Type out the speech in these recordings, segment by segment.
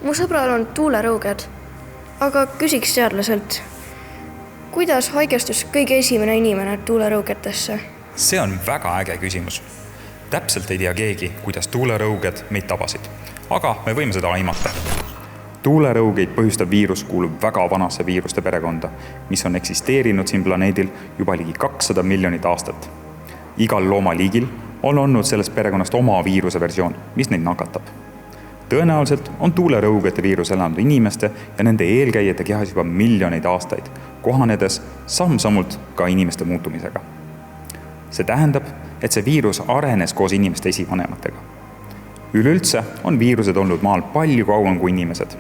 Mu sõbral on tuulerõuged, aga küsiks teadlaselt, kuidas haigestus kõige esimene inimene tuulerõugetesse? See on väga äge küsimus. Täpselt ei tea keegi, kuidas tuulerõuged meid tabasid, aga me võime seda aimata. Tuulerõugeid põhjustav viirus kuulub väga vanasse viiruste perekonda, mis on eksisteerinud siin planeedil juba ligi 200 miljonit aastat. Igal loomaliigil on olnud sellest perekonnast oma viiruse versioon, mis neid nakatab. Tõenäoliselt on tuulerõugete viirus elanud inimeste ja nende eelkäijate kehas juba miljoneid aastaid, kohanedes samm-sammult ka inimeste muutumisega. See tähendab, et see viirus arenes koos inimeste esivanematega. Üleüldse on viirused olnud maal palju kauem kui inimesed.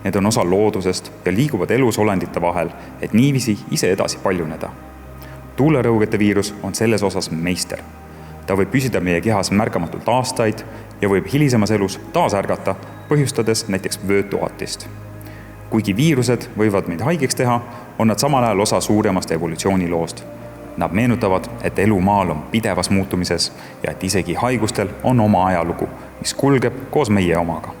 Need on osa loodusest ja liiguvad elusolendite vahel, et niiviisi ise edasi paljuneda. Tuulerõugete viirus on selles osas meister. Ta võib püsida meie kehas märkamatult aastaid ja võib hilisemas elus taas ärgata, põhjustades näiteks vöötuatist. Kuigi viirused võivad meid haigeks teha, on nad samal ajal osa suuremast evolutsiooniloost. Nad meenutavad, et elu maal on pidevas muutumises ja et isegi haigustel on oma ajalugu, mis kulgeb koos meie omaga.